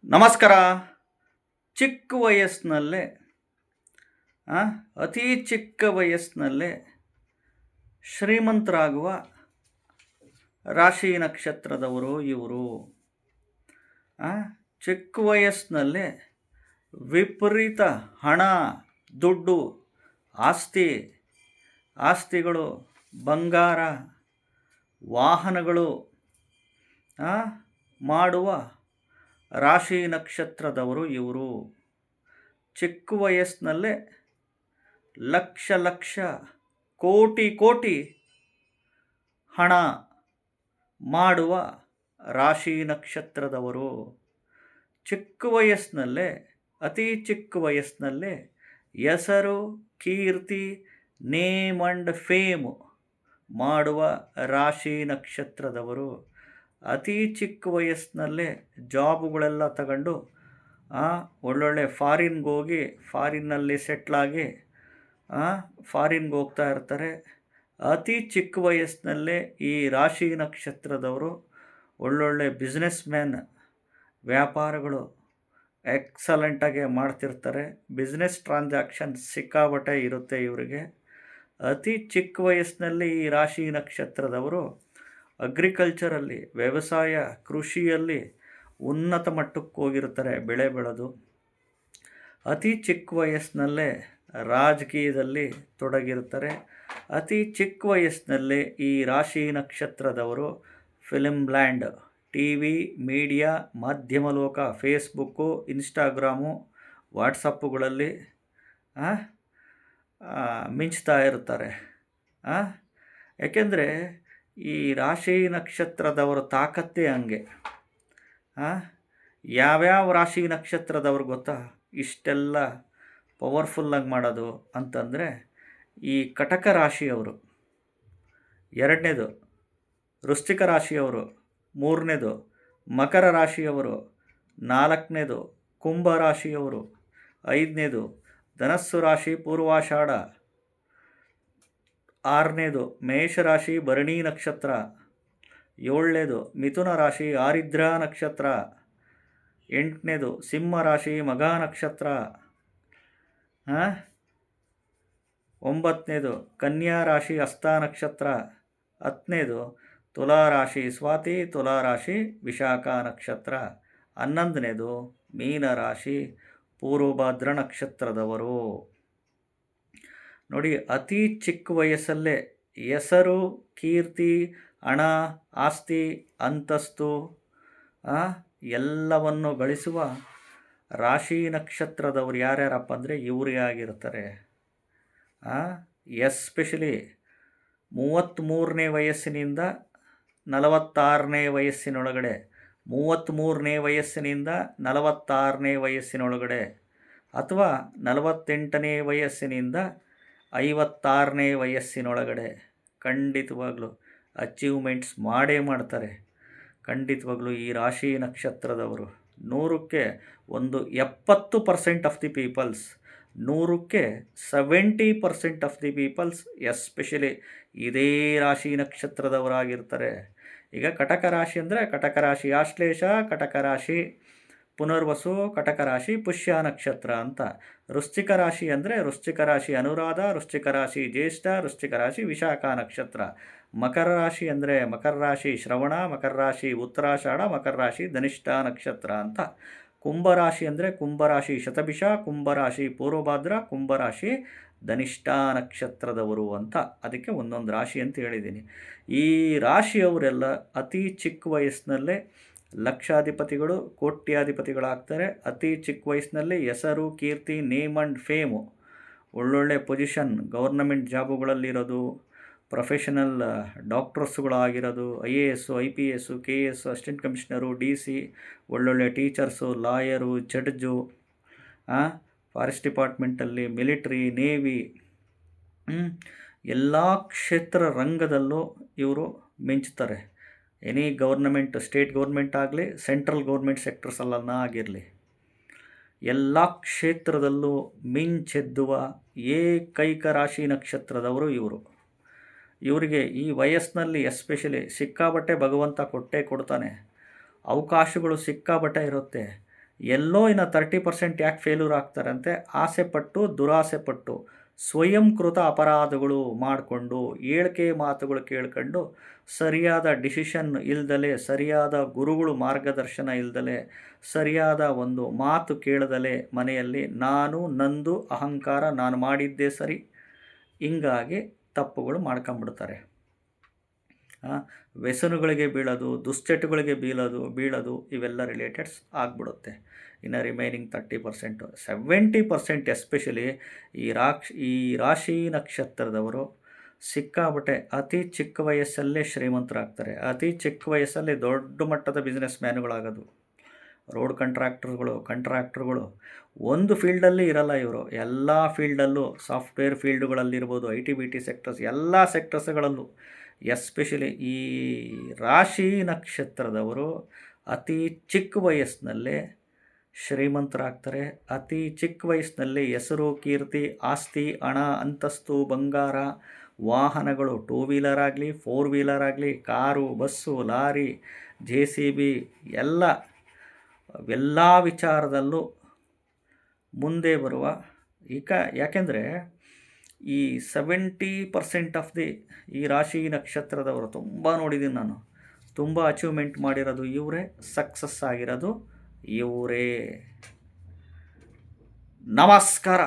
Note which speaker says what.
Speaker 1: ನಮಸ್ಕಾರ. ಚಿಕ್ಕ ವಯಸ್ಸಿನಲ್ಲೇ ಅತಿ ಚಿಕ್ಕ ವಯಸ್ಸಿನಲ್ಲೇ ಶ್ರೀಮಂತರಾಗುವ ರಾಶಿ ನಕ್ಷತ್ರದವರು ಇವರು. ಚಿಕ್ಕ ವಯಸ್ಸಿನಲ್ಲೇ ವಿಪರೀತ ಹಣ, ದುಡ್ಡು, ಆಸ್ತಿಗಳು, ಬಂಗಾರ, ವಾಹನಗಳು ಮಾಡುವ ರಾಶಿ ನಕ್ಷತ್ರದವರು ಇವರು. ಚಿಕ್ಕ ವಯಸ್ಸಿನಲ್ಲೇ ಲಕ್ಷ ಕೋಟಿ ಹಣ ಮಾಡುವ ರಾಶಿ ನಕ್ಷತ್ರದವರು. ಚಿಕ್ಕ ವಯಸ್ಸಿನಲ್ಲೇ, ಅತಿ ಚಿಕ್ಕ ವಯಸ್ಸಿನಲ್ಲೇ ಹೆಸರು, ಕೀರ್ತಿ, ನೇಮ್ ಆ್ಯಂಡ್ ಫೇಮ್ ಮಾಡುವ ರಾಶಿ ನಕ್ಷತ್ರದವರು. ಅತಿ ಚಿಕ್ಕ ವಯಸ್ಸಿನಲ್ಲೇ ಜಾಬುಗಳೆಲ್ಲ ತಗೊಂಡು ಒಳ್ಳೊಳ್ಳೆ ಫಾರಿನ್ಗೆ ಹೋಗಿ ಫಾರಿನ್ನಲ್ಲಿ ಸೆಟ್ಲಾಗಿ ಫಾರಿನ್ಗೆ ಹೋಗ್ತಾ ಇರ್ತಾರೆ. ಅತಿ ಚಿಕ್ಕ ವಯಸ್ಸಿನಲ್ಲೇ ಈ ರಾಶಿ ನಕ್ಷತ್ರದವರು ಒಳ್ಳೊಳ್ಳೆ ಬಿಸ್ನೆಸ್ ಮ್ಯಾನ್, ವ್ಯಾಪಾರಗಳು ಎಕ್ಸಲೆಂಟಾಗಿ ಮಾಡ್ತಿರ್ತಾರೆ. ಬಿಸ್ನೆಸ್ ಟ್ರಾನ್ಸಾಕ್ಷನ್ ಸಿಕ್ಕಾಬಟ್ಟೆ ಇರುತ್ತೆ ಇವರಿಗೆ. ಅತಿ ಚಿಕ್ಕ ವಯಸ್ಸಿನಲ್ಲಿ ಈ ರಾಶಿ ನಕ್ಷತ್ರದವರು ಅಗ್ರಿಕಲ್ಚರಲ್ಲಿ, ವ್ಯವಸಾಯ, ಕೃಷಿಯಲ್ಲಿ ಉನ್ನತ ಮಟ್ಟಕ್ಕೆ ಹೋಗಿರ್ತಾರೆ, ಬೆಳೆ ಬೆಳೆದು. ಅತಿ ಚಿಕ್ಕ ವಯಸ್ಸಿನಲ್ಲೇ ರಾಜಕೀಯದಲ್ಲಿ ತೊಡಗಿರ್ತಾರೆ. ಅತಿ ಚಿಕ್ಕ ವಯಸ್ಸಿನಲ್ಲೇ ಈ ರಾಶಿ ನಕ್ಷತ್ರದವರು film land, T V, media, ಮಾಧ್ಯಮ ಲೋಕ, ಫೇಸ್ಬುಕ್ಕು, ಇನ್ಸ್ಟಾಗ್ರಾಮು, ವಾಟ್ಸಪ್ಪುಗಳಲ್ಲಿ ಮಿಂಚ್ತಾ ಇರ್ತಾರೆ. ಯಾಕೆಂದರೆ ಈ ರಾಶಿ ನಕ್ಷತ್ರದವರ ತಾಕತ್ತೇ ಹಂಗೆ. ಯಾವ್ಯಾವ ರಾಶಿ ನಕ್ಷತ್ರದವ್ರು ಗೊತ್ತಾ ಇಷ್ಟೆಲ್ಲ ಪವರ್ಫುಲ್ಲಾಗಿ ಮಾಡೋದು ಅಂತಂದರೆ? ಈ ಕಟಕ ರಾಶಿಯವರು, ಎರಡನೇದು ವೃಶ್ಚಿಕ ರಾಶಿಯವರು, ಮೂರನೇದು ಮಕರ ರಾಶಿಯವರು, ನಾಲ್ಕನೇದು ಕುಂಭ ರಾಶಿಯವರು, ಐದನೇದು ಧನಸ್ಸು ರಾಶಿ ಪೂರ್ವಾಷಾಢ, ಆರನೇದು ಮೇಷರಾಶಿ ಭರಣಿ ನಕ್ಷತ್ರ, ಏಳನೇದು ಮಿಥುನ ರಾಶಿ ಆರಿದ್ರಾ ನಕ್ಷತ್ರ, ಎಂಟನೇದು ಸಿಂಹ ರಾಶಿ ಮಘ ನಕ್ಷತ್ರ, ಒಂಬತ್ತನೇದು ಕನ್ಯಾ ರಾಶಿ ಹಸ್ತ ನಕ್ಷತ್ರ, ಹತ್ತನೇದು ತುಲಾರಾಶಿ ಸ್ವಾತಿ, ತುಲಾರಾಶಿ ವಿಶಾಖ ನಕ್ಷತ್ರ, ಹನ್ನೊಂದನೇದು ಮೀನರಾಶಿ ಪೂರ್ವಭಾದ್ರ ನಕ್ಷತ್ರದವರು. ನೋಡಿ, ಅತಿ ಚಿಕ್ಕ ವಯಸ್ಸಲ್ಲೇ ಹೆಸರು, ಕೀರ್ತಿ, ಹಣ, ಆಸ್ತಿ, ಅಂತಸ್ತು ಎಲ್ಲವನ್ನು ಗಳಿಸುವ ರಾಶಿ ನಕ್ಷತ್ರದವರು ಯಾರ್ಯಾರಪ್ಪ ಅಂದರೆ ಇವರೇ ಆಗಿರ್ತಾರೆ. ಎಸ್ಪೆಷಲಿ 33ನೇ ವಯಸ್ಸಿನಿಂದ 46ನೇ ವಯಸ್ಸಿನೊಳಗಡೆ, 33ನೇ ವಯಸ್ಸಿನಿಂದ 46ನೇ ವಯಸ್ಸಿನೊಳಗಡೆ, ಅಥವಾ 48ನೇ ವಯಸ್ಸಿನಿಂದ 56ನೇ ವಯಸ್ಸಿನೊಳಗಡೆ ಖಂಡಿತವಾಗ್ಲೂ ಅಚೀವ್ಮೆಂಟ್ಸ್ ಮಾಡೇ ಮಾಡ್ತಾರೆ. ಖಂಡಿತವಾಗ್ಲೂ ಈ ರಾಶಿ ನಕ್ಷತ್ರದವರು 100ಕ್ಕೆ 70% ಆಫ್ ದಿ ಪೀಪಲ್ಸ್, 100ಕ್ಕೆ 70% ಆಫ್ ದಿ ಪೀಪಲ್ಸ್ ಎಸ್ಪೆಷಲಿ ಇದೇ ರಾಶಿ ನಕ್ಷತ್ರದವರಾಗಿರ್ತಾರೆ. ಈಗ ಕಟಕ ರಾಶಿ ಅಂದರೆ ಕಟಕ ರಾಶಿ ಆಶ್ಲೇಷ, ಕಟಕ ರಾಶಿ ಪುನರ್ವಸು, ಕಟಕ ರಾಶಿ ಪುಷ್ಯ ನಕ್ಷತ್ರ ಅಂತ. ವೃಶ್ಚಿಕ ರಾಶಿ ಅಂದರೆ ವೃಶ್ಚಿಕ ರಾಶಿ ಅನುರಾಧ, ವೃಶ್ಚಿಕ ರಾಶಿ ಜ್ಯೇಷ್ಠ, ವೃಶ್ಚಿಕ ರಾಶಿ ವಿಶಾಖ ನಕ್ಷತ್ರ. ಮಕರ ರಾಶಿ ಅಂದರೆ ಮಕರ ರಾಶಿ ಶ್ರವಣ, ಮಕರ ರಾಶಿ ಉತ್ತರಾಷಾಢ, ಮಕರ ರಾಶಿ ಧನಿಷ್ಠ ನಕ್ಷತ್ರ ಅಂತ. ಕುಂಭರಾಶಿ ಅಂದರೆ ಕುಂಭರಾಶಿ ಶತಭಿಷ, ಕುಂಭರಾಶಿ ಪೂರ್ವಭಾದ್ರ, ಕುಂಭರಾಶಿ ಧನಿಷ್ಠ ನಕ್ಷತ್ರದವರು ಅಂತ. ಅದಕ್ಕೆ ಒಂದೊಂದು ರಾಶಿ ಅಂತ ಹೇಳಿದ್ದೀನಿ. ಈ ರಾಶಿಯವರೆಲ್ಲ ಅತಿ ಚಿಕ್ಕ ವಯಸ್ಸಿನಲ್ಲೇ ಲಕ್ಷಾಧಿಪತಿಗಳು, ಕೋಟ್ಯಾಧಿಪತಿಗಳಾಗ್ತಾರೆ. ಅತಿ ಚಿಕ್ಕ ವಯಸ್ಸಿನಲ್ಲಿ ಹೆಸರು, ಕೀರ್ತಿ, ನೇಮ್ ಆ್ಯಂಡ್ ಫೇಮು, ಒಳ್ಳೊಳ್ಳೆ ಪೊಸಿಷನ್, ಗೌರ್ನಮೆಂಟ್ ಜಾಬುಗಳಲ್ಲಿರೋದು, ಪ್ರೊಫೆಷನಲ್ ಡಾಕ್ಟರ್ಸ್ಗಳಾಗಿರೋದು, IAS, IPS, KS, assistant commissioner, DC, ಒಳ್ಳೊಳ್ಳೆ ಟೀಚರ್ಸು, ಲಾಯರು, ಜಡ್ಜು, ಫಾರೆಸ್ಟ್ ಡಿಪಾರ್ಟ್ಮೆಂಟಲ್ಲಿ, ಮಿಲಿಟ್ರಿ, ನೇವಿ, ಎಲ್ಲ ಕ್ಷೇತ್ರ ರಂಗದಲ್ಲೂ ಇವರು ಮಿಂಚ್ತಾರೆ. ಎನಿ ಗೌರ್ನಮೆಂಟ್, ಸ್ಟೇಟ್ ಗೌರ್ಮೆಂಟ್ ಆಗಲಿ, ಸೆಂಟ್ರಲ್ ಗೌರ್ಮೆಂಟ್ ಸೆಕ್ಟರ್ಸಲ್ಲ ಆಗಿರಲಿ, ಎಲ್ಲ ಕ್ಷೇತ್ರದಲ್ಲೂ ಮಿಂಚೆದ್ದುವ ಏಕೈಕ ರಾಶಿ ನಕ್ಷತ್ರದವರು ಇವರು. ಇವರಿಗೆ ಈ ವಯಸ್ಸಿನಲ್ಲಿ ಎಸ್ಪೆಷಲಿ ಸಿಕ್ಕಾಬಟ್ಟೆ ಭಗವಂತ ಕೊಟ್ಟೇ ಕೊಡ್ತಾನೆ. ಅವಕಾಶಗಳು ಸಿಕ್ಕಾಬಟ್ಟೆ ಇರುತ್ತೆ. ಎಲ್ಲೋ ಇನ್ನು 30% ಯಾಕೆ ಫೇಲ್ಯೂರ್ ಆಗ್ತಾರಂತೆ, ಆಸೆಪಟ್ಟು ದುರಾಸೆಪಟ್ಟು ಸ್ವಯಂಕೃತ ಅಪರಾಧಗಳು ಮಾಡಿಕೊಂಡು ಹೇಳಿಕೆ ಮಾತುಗಳು ಕೇಳ್ಕೊಂಡು ಸರಿಯಾದ ಡಿಸಿಷನ್ ಇಲ್ದಲೆ, ಸರಿಯಾದ ಗುರುಗಳು ಮಾರ್ಗದರ್ಶನ ಇಲ್ದಲೆ, ಸರಿಯಾದ ಒಂದು ಮಾತು ಕೇಳದಲೆ ಮನೆಯಲ್ಲಿ ನಾನು ನಂದು ಅಹಂಕಾರ ನಾನು ಮಾಡಿದ್ದೇ ಸರಿ, ಹಿಂಗಾಗಿ ತಪ್ಪುಗಳು ಮಾಡ್ಕೊಂಬಿಡ್ತಾರೆ. ವ್ಯಸನಗಳಿಗೆ ಬೀಳೋದು, ದುಶ್ಚಟಗಳಿಗೆ ಬೀಳೋದು ಇವೆಲ್ಲ ರಿಲೇಟೆಡ್ಸ್ ಆಗಿಬಿಡುತ್ತೆ. ಇನ್ನು ರಿಮೈನಿಂಗ್ 30%, 70% ಎಸ್ಪೆಷಲಿ ಈ ರಾಶಿ ನಕ್ಷತ್ರದವರು ಸಿಕ್ಕಾಬಿಟ್ಟೆ ಅತಿ ಚಿಕ್ಕ ವಯಸ್ಸಲ್ಲೇ ಶ್ರೀಮಂತರಾಗ್ತಾರೆ. ಅತಿ ಚಿಕ್ಕ ವಯಸ್ಸಲ್ಲಿ ದೊಡ್ಡ ಮಟ್ಟದ ಬಿಸ್ನೆಸ್ ಮ್ಯಾನುಗಳಾಗೋದು. ರೋಡ್ ಕಾಂಟ್ರಾಕ್ಟ್ರುಗಳು ಒಂದು ಫೀಲ್ಡಲ್ಲಿ ಇರಲ್ಲ ಇವರು, ಎಲ್ಲ ಫೀಲ್ಡಲ್ಲೂ, ಸಾಫ್ಟ್ವೇರ್ ಫೀಲ್ಡುಗಳಲ್ಲಿರ್ಬೋದು, IT ಸೆಕ್ಟರ್ಸ್, ಎಲ್ಲ ಸೆಕ್ಟರ್ಸ್ಗಳಲ್ಲೂ ಎಸ್ಪೆಷಲಿ ಈ ರಾಶಿ ನಕ್ಷತ್ರದವರು ಅತಿ ಚಿಕ್ಕ ವಯಸ್ಸಿನಲ್ಲೇ ಶ್ರೀಮಂತರಾಗ್ತಾರೆ. ಅತಿ ಚಿಕ್ಕ ವಯಸ್ಸಿನಲ್ಲಿ ಹೆಸರು, ಕೀರ್ತಿ, ಆಸ್ತಿ, ಹಣ, ಅಂತಸ್ತು, ಬಂಗಾರ, ವಾಹನಗಳು, 2 ವೀಲರ್ ಆಗಲಿ 4 ವೀಲರ್ ಆಗಲಿ, ಕಾರು, ಬಸ್ಸು, ಲಾರಿ, JCB ಎಲ್ಲ ವಿಚಾರದಲ್ಲೂ ಮುಂದೆ ಬರುವ ಯಾಕೆಂದರೆ ಈ 70% ಆಫ್ ಈ ರಾಶಿ ನಕ್ಷತ್ರದವರು ತುಂಬ ನೋಡಿದ್ದೀನಿ ನಾನು, ತುಂಬ ಅಚೀವ್ಮೆಂಟ್ ಮಾಡಿರೋದು ಇವರೇ, ಸಕ್ಸಸ್ ಆಗಿರೋದು ಇವರೇ. ನಮಸ್ಕಾರ.